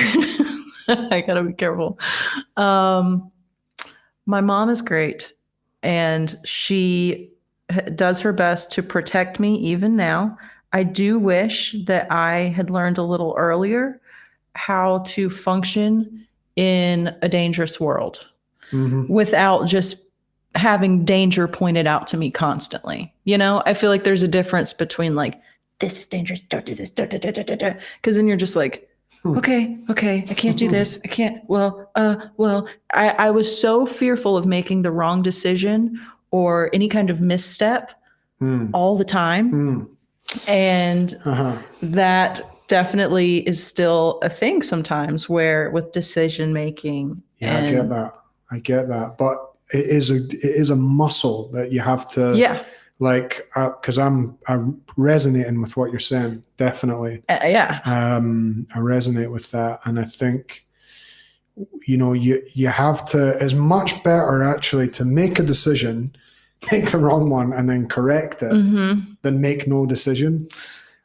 I gotta be careful. My mom is great, and she does her best to protect me even now. I do wish that I had learned a little earlier how to function in a dangerous world without just having danger pointed out to me constantly. You know, I feel like there's a difference between like, this is dangerous, don't do this, because then you're just like, okay, I can't do this. I can't. I was so fearful of making the wrong decision or any kind of misstep all the time. And that definitely is still a thing sometimes where with decision making. Yeah, I get that. But it is a muscle that you have to, like, because I'm resonating with what you're saying. Definitely. I resonate with that. And I think, you know, you have to, it's much better actually to make a decision, make the wrong one and then correct it than make no decision.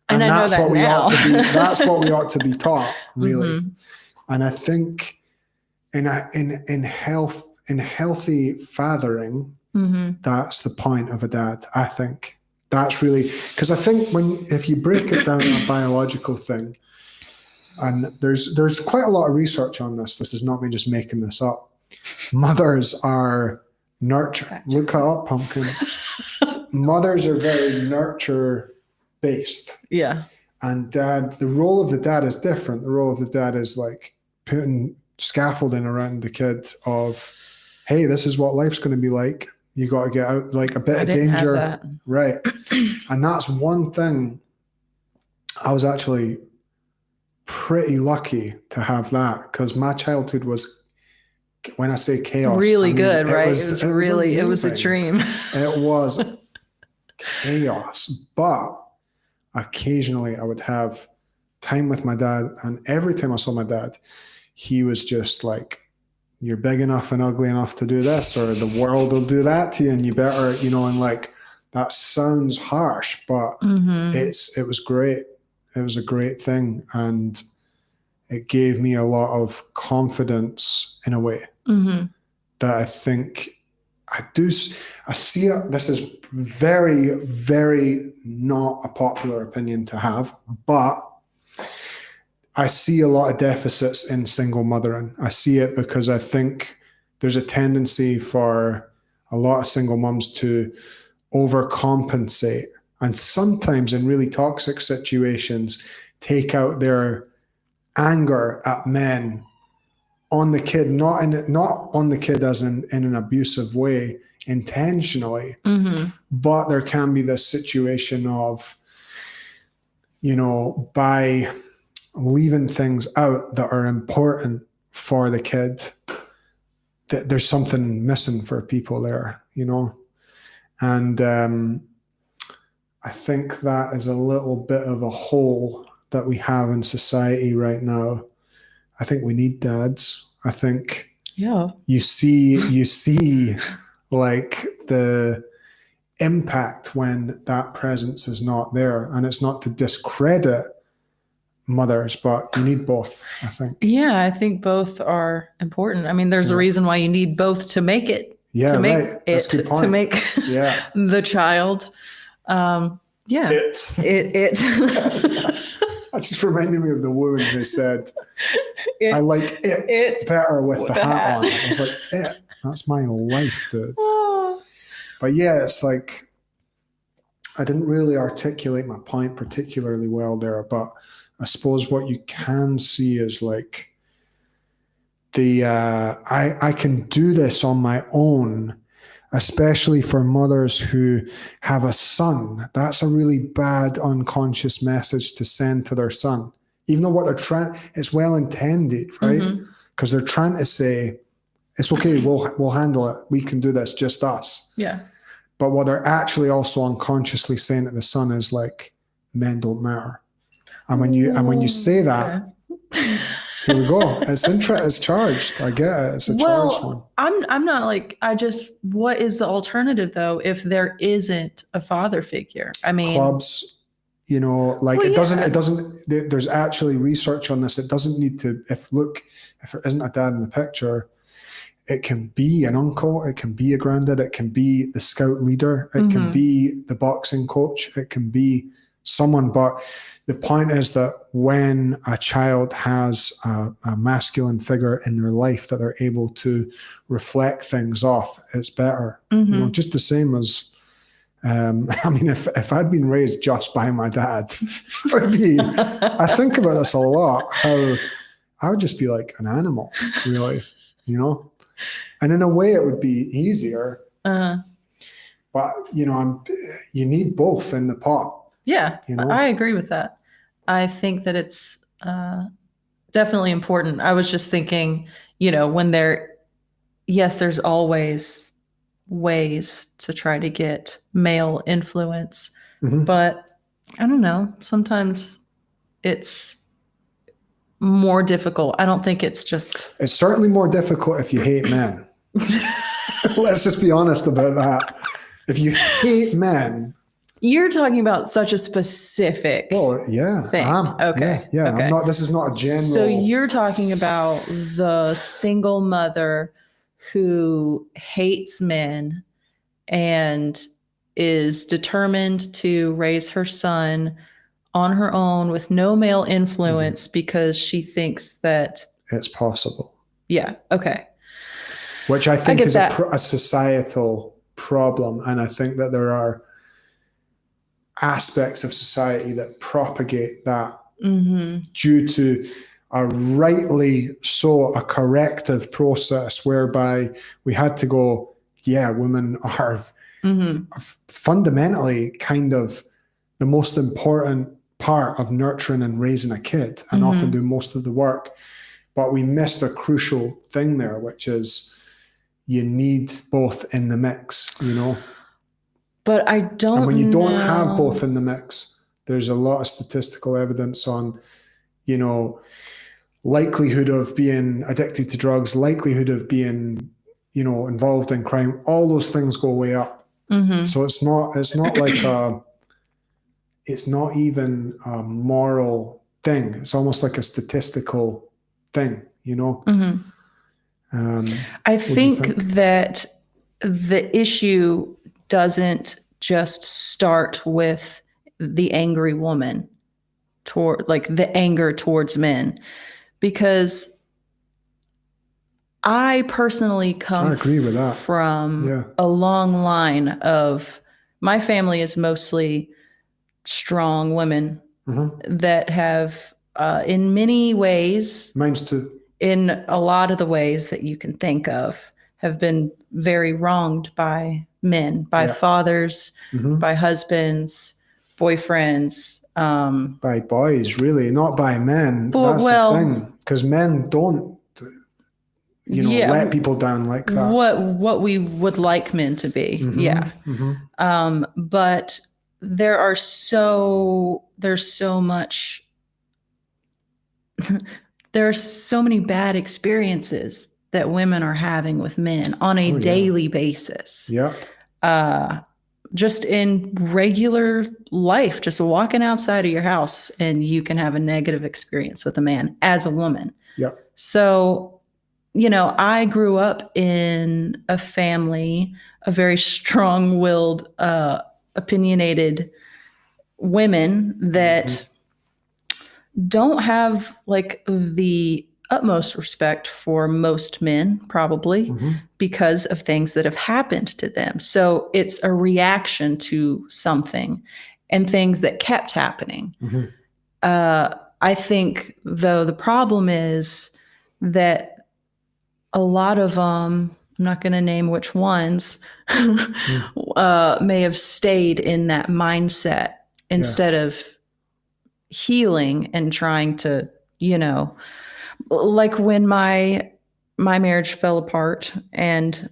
And that's what we ought to be. That's what we ought to be taught, really. And I think in healthy fathering, that's the point of a dad. I think that's really, because I think if you break it down to a biological thing, and there's quite a lot of research on this. This is not me just making this up. Mothers are nurture. Look that up, pumpkin. Mothers are very nurture based. Yeah. And the role of the dad is different. The role of the dad is like putting scaffolding around the kid of, hey, this is what life's going to be like. You got to get out, like a bit of danger. Right. And that's one thing. I was actually pretty lucky to have that, because my childhood was, when I say chaos, really good, right? It was a dream. It was chaos. But occasionally I would have time with my dad, and every time I saw my dad, he was just like, you're big enough and ugly enough to do this, or the world will do that to you, and you better, you know, and like, that sounds harsh, but it was great. It was a great thing. And it gave me a lot of confidence in a way that I think I see it. This is very, very not a popular opinion to have, but I see a lot of deficits in single mothering. I see it because I think there's a tendency for a lot of single mums to overcompensate, and sometimes in really toxic situations take out their anger at men on the kid, not on the kid as in an abusive way intentionally, but there can be this situation of, you know, by leaving things out that are important for the kid, that there's something missing for people there, you know. And I think that is a little bit of a hole that we have in society right now. I think we need dads. I think you see like the impact when that presence is not there. And it's not to discredit mothers, but you need both, I think. Yeah, I think both are important. I mean, there's a reason why you need both to make it. Yeah, to make right. That's a good point. To make the child. That just reminded me of the woman who said, I like it better with the hat on. I was like, that's my life, dude. But yeah, it's like, I didn't really articulate my point particularly well there, but I suppose what you can see is like I can do this on my own, especially for mothers who have a son. That's a really bad unconscious message to send to their son. Even though what they're trying, it's well intended, right? Because they're trying to say, it's okay, we'll handle it. We can do this, just us. Yeah. But what they're actually also unconsciously saying to the son is like, men don't matter. And when you say that, here we go. It's charged. I get it. It's a charged one. I'm not like, what is the alternative though if there isn't a father figure? I mean, clubs, You know, like Well, it doesn't, yeah. there's actually research on this. It doesn't need to, if there isn't a dad in the picture, it can be an uncle, it can be a granddad, it can be the scout leader, it can be the boxing coach, it can be someone. But the point is that when a child has a masculine figure in their life that they're able to reflect things off, it's better. You know, just the same as, I mean, if I'd been raised just by my dad, I think about this a lot, how I would just be like an animal, really, you know? And in a way it would be easier, but you know, you need both in the pot. Yeah, You know? I agree with that. I think that it's definitely important. I was just thinking, you know, yes, there's always ways to try to get male influence, but I don't know, sometimes it's more difficult. I don't think it's certainly more difficult if you hate men. Let's just be honest about that. If you hate men, you're talking about such a specific thing. Okay. Yeah. Okay. This is not a general. So you're talking about the single mother who hates men and is determined to raise her son on her own with no male influence because she thinks that it's possible. Yeah. Okay. Which I think is a societal problem. And I think that there are aspects of society that propagate that due to rightly so a corrective process whereby we had to go, yeah, women are fundamentally kind of the most important part of nurturing and raising a kid and often do most of the work. But we missed a crucial thing there, which is you need both in the mix, you know? But I don't And when you don't have both in the mix, there's a lot of statistical evidence on, you know, likelihood of being addicted to drugs, likelihood of being, you know, involved in crime. All those things go way up. So it's not like it's not even a moral thing. It's almost like a statistical thing, you know? I think that the issue doesn't just start with the angry woman the anger towards men, because I personally come from a long line of, my family is mostly strong women that have, in many ways, mine's too, in a lot of the ways that you can think of, have been very wronged by men, by fathers, by husbands, boyfriends, by boys, really, not by men. That's the thing, because men don't, you know, let people down like that. What we would like men to be, but there's so many bad experiences that women are having with men on a daily basis. Just in regular life, just walking outside of your house, and you can have a negative experience with a man as a woman. So, you know, I grew up in a family of very strong-willed, opinionated women that don't have like the utmost respect for most men, probably because of things that have happened to them. So it's a reaction to something and things that kept happening. I think, though, the problem is that a lot of I'm not going to name which ones, may have stayed in that mindset instead of healing and trying to, you know, like when my marriage fell apart and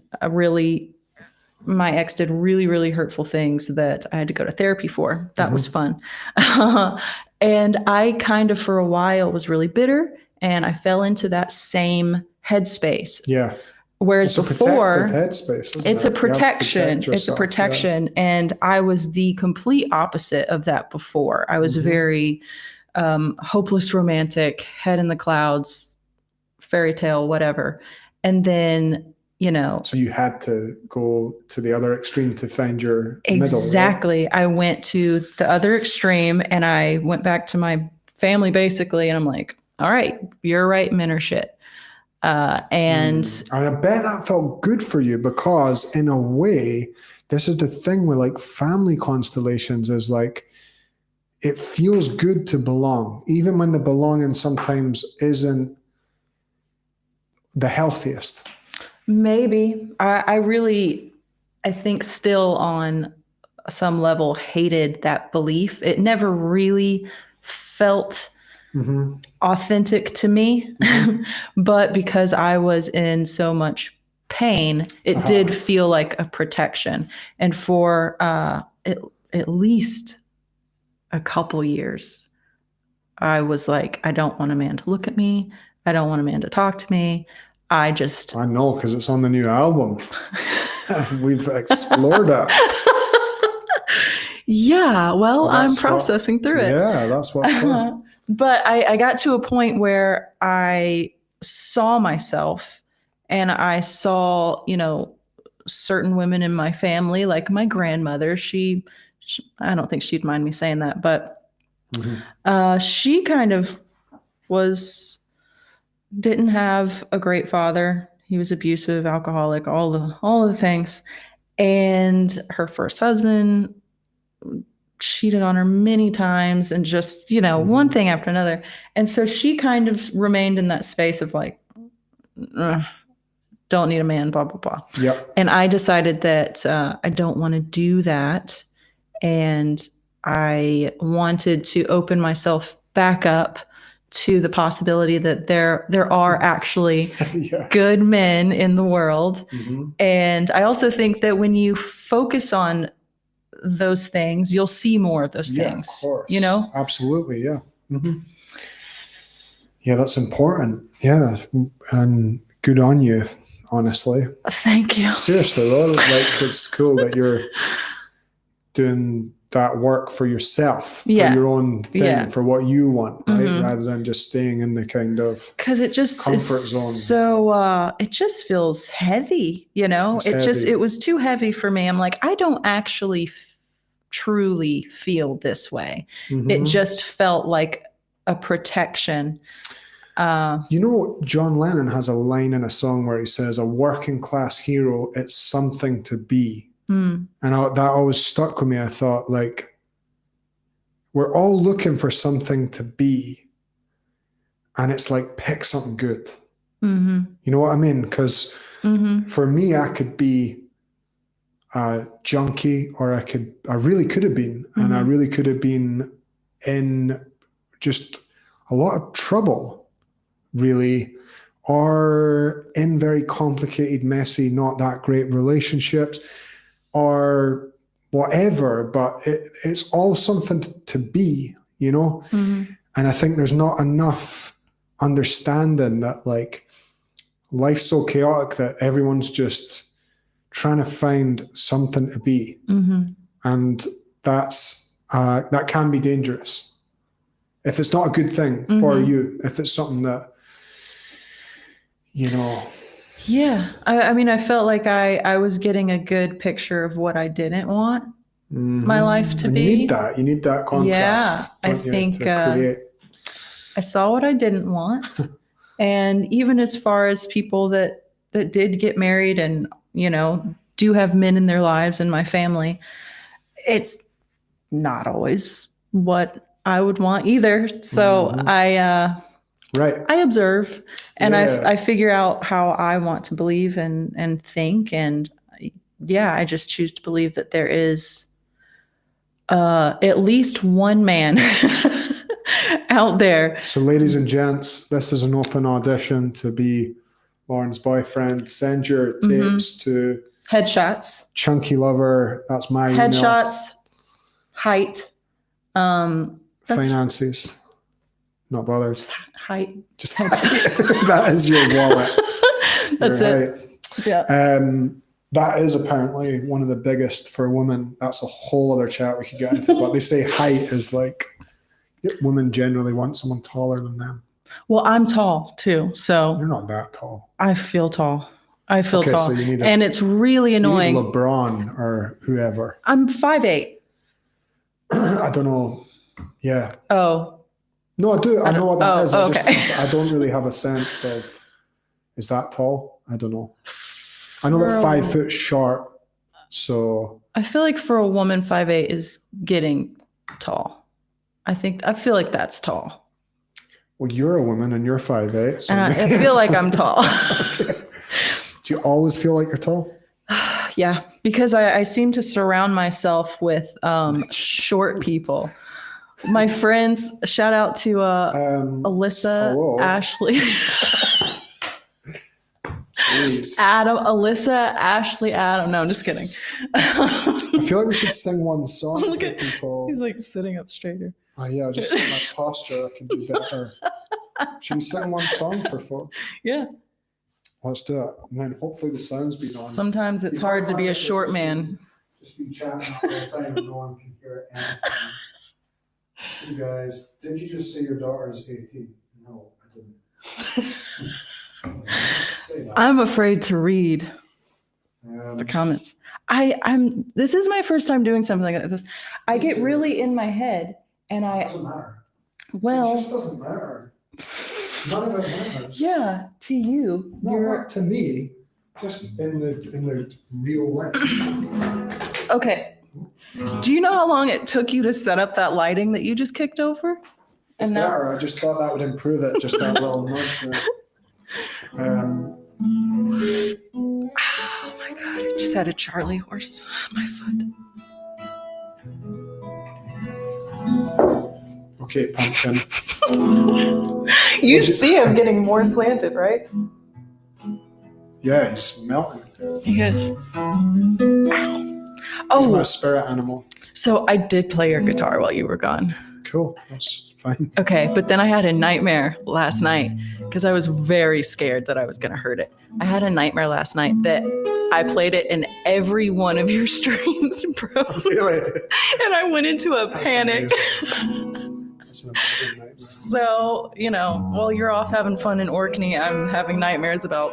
my ex did really, really hurtful things that I had to go to therapy for. That was fun. And I kind of, for a while, was really bitter, and I fell into that same headspace. Whereas It's a before, protective headspace, isn't it's it? a You have to protection. protect It's a yourself, protection. And I was the complete opposite of that before. I was very hopeless romantic, head in the clouds, fairy tale, whatever. And then, So you had to go to the other extreme to find your middle, right? exactly. I went to the other extreme and I went back to my family basically. And I'm like, all right, you're right, men are shit. And I bet that felt good for you because in a way, this is the thing with like family constellations is like, it feels good to belong, even when the belonging sometimes isn't the healthiest. maybe I think still on some level hated that belief. It never really felt authentic to me, but because I was in so much pain, it did feel like a protection. And for at least a couple years, I was like, I don't want a man to look at me. I don't want a man to talk to me. I know because it's on the new album. We've explored it. Yeah, well, I'm processing through it. Yeah, that's what's fun. But I got to a point where I saw myself and I saw, certain women in my family, like my grandmother. She I don't think she'd mind me saying that, but she kind of didn't have a great father. He was abusive, alcoholic, all the things. And her first husband cheated on her many times and just, one thing after another. And so she kind of remained in that space of like, don't need a man, blah, blah, blah. Yep. And I decided that I don't want to do that. And I wanted to open myself back up to the possibility that there are actually good men in the world. And I also think that when you focus on those things, you'll see more of those things. Of course. Absolutely, yeah. Yeah, that's important. Yeah, and good on you, honestly. Thank you. Seriously, though, like it's cool that you're doing that work for yourself, for your own thing, for what you want, right? Rather than just staying in the kind of because it just comfort zone. So it just feels heavy, it was too heavy for me. I'm like, I don't actually truly feel this way. It just felt like a protection. John Lennon has a line in a song where he says, "A working class hero, it's something to be." And that always stuck with me. I thought, like, we're all looking for something to be. And it's like, pick something good. You know what I mean? Because for me, I could be a junkie, or I really could have been. And I really could have been in just a lot of trouble, really, or in very complicated, messy, not that great relationships, or whatever, but it's all something to be, And I think there's not enough understanding that like life's so chaotic that everyone's just trying to find something to be. And that can be dangerous if it's not a good thing for you, if it's something that, Yeah. I mean, I felt like I was getting a good picture of what I didn't want my life to be. You need that contrast. Yeah, I think to create. I saw what I didn't want. And even as far as people that did get married and, do have men in their lives in my family, it's not always what I would want either. So I observe and I figure out how I want to believe and think. And I just choose to believe that there is at least one man out there. So ladies and gents, this is an open audition to be Lauren's boyfriend. Send your tapes to Headshots. Chunky Lover. That's my Headshots, email. height. Finances. Not bothered. Height. Just height. That is your wallet. That's it. Yeah. That is apparently one of the biggest for women. That's a whole other chat we could get into. But they say height is like women generally want someone taller than them. Well, I'm tall too, so You're not that tall. I feel tall. I feel Okay, tall, so you need and it's really you need annoying. LeBron or whoever. I'm 5'8". I don't know. Yeah. Oh, No, I do. I know what that is. okay. I don't really have a sense of, is that tall? I don't know. I know that 5 foot short. So I feel like for a woman, 5'8" is getting tall. I feel like that's tall. Well, you're a woman and you're 5'8". So and I feel like I'm tall. Okay. Do you always feel like you're tall? Yeah, because I seem to surround myself with short people. My friends, shout out to Alyssa, hello. Ashley, Jeez. Adam, Alyssa, Ashley, Adam. No, I'm just kidding. I feel like we should sing one song Look for at- people. He's like sitting up straighter. Oh yeah, just my posture I can do better. Should we sing one song for folk? Yeah. Let's do it. And then hopefully the sound's been on. Sometimes it's hard to be a short man. Just been chatting the whole time and no one can hear anything. You guys, did you just say your daughter is 18? No, I didn't. Say that. I'm afraid to read the comments. This is my first time doing something like this. I get really in my head and It doesn't matter. well, It just doesn't matter. None of it matters. yeah, to you. Not to me, just in the real life. Okay. Do you know how long it took you to set up that lighting that you just kicked over? It's better. I just thought that would improve it, just that little nudge. Oh my God, I just had a Charlie horse on my foot. Okay, pumpkin. You see him getting more slanted, right? Yeah, he's melting. He is. He's Oh, my spirit animal. so I did play your guitar while you were gone. Cool. That's fine. Okay, but then I had a nightmare last night because I was very scared that I was going to hurt it. I had a nightmare last night that I played it and every one of your strings broke. Really? And I went into a panic. That's an amazing nightmare. So, while you're off having fun in Orkney, I'm having nightmares about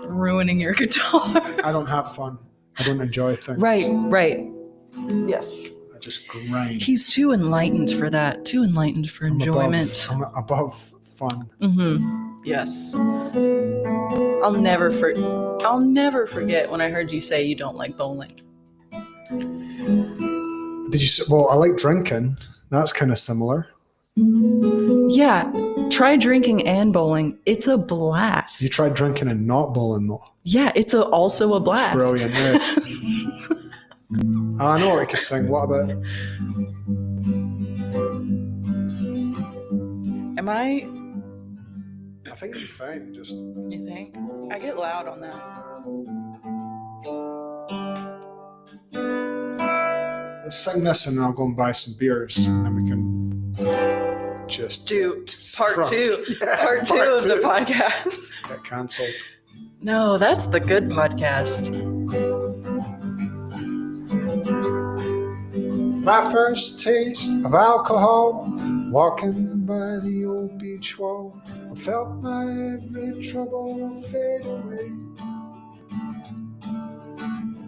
ruining your guitar. I don't have fun. I don't enjoy things. Right. Yes. I just grind. He's too enlightened for that. Too enlightened for enjoyment. I'm above fun. Mm-hmm. Yes. I'll never forget when I heard you say you don't like bowling. Did you say, well, I like drinking. That's kind of similar. Yeah. Try drinking and bowling. It's a blast. You tried drinking and not bowling though. Yeah, it's also a blast. It's brilliant, yeah. I know what I could sing. What about it? Am I? I think it'll be fine. Just You think? I get loud on that. let's sing this and then I'll go and buy some beers and then we can just Do part drunk. two. Yeah, Part two of the podcast. Get cancelled. No, that's the good podcast. My first taste of alcohol, walking by the old beach wall, I felt my every trouble fade away.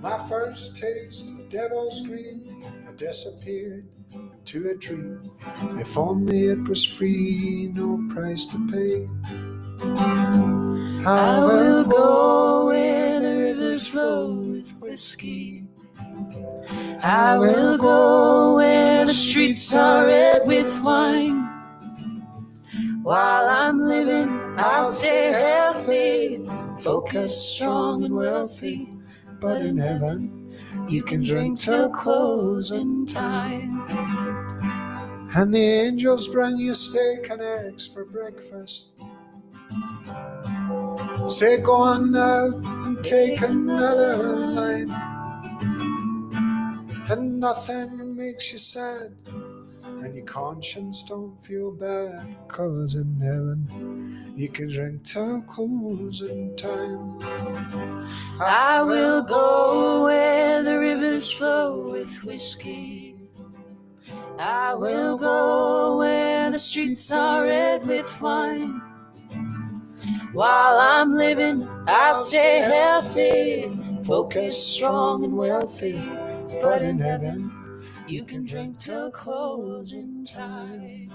My first taste of devil's green, I disappeared into a dream. If only it was free, no price to pay. I will go where the rivers flow with whiskey. I will go where the streets are red with wine. While I'm living, I'll stay healthy, focused, strong and wealthy. But in heaven, you can drink till closing time. And the angels bring you steak and eggs for breakfast. Say go on now and take another line. And nothing makes you sad, and your conscience don't feel bad, 'cause in heaven you can drink till closing time. I will go where the rivers flow with whiskey. I will go where the streets are red with wine. While I'm living, I'll stay healthy, focused, strong, and wealthy. But in heaven, you can drink till closing time.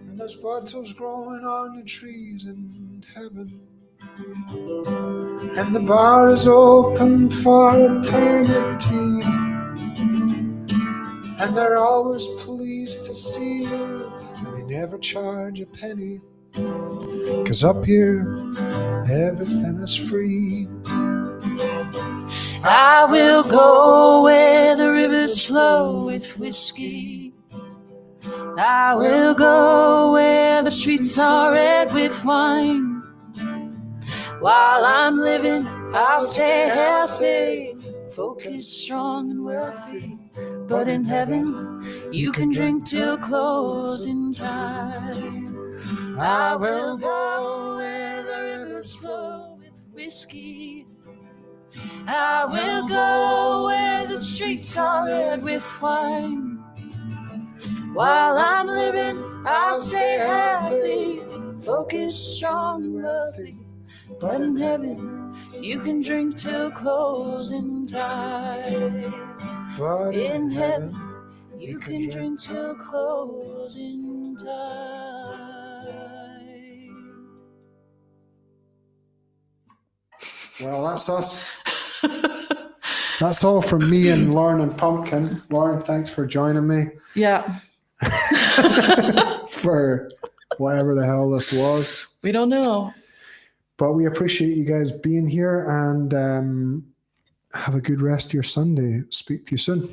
And there's bottles growing on the trees in heaven. And the bar is open for eternity. And they're always pleased to see you, and they never charge a penny. 'Cause up here, everything is free. I will go where the rivers flow with whiskey. I will go where the streets are red with wine. While I'm living, I'll stay healthy, focused, strong, and wealthy. But in heaven, you can drink till closing time. I will go where the rivers flow with whiskey. I will go where the streets are red with wine. While I'm living, I'll stay healthy, focused, strong, and wealthy. But in heaven, you can drink till closing time. But In heaven, you can drink till closing time. Well, that's us. That's all from me and Lauren and Pumpkin. Lauren, thanks for joining me. Yeah. For whatever the hell this was. We don't know. But we appreciate you guys being here, and have a good rest of your Sunday. Speak to you soon.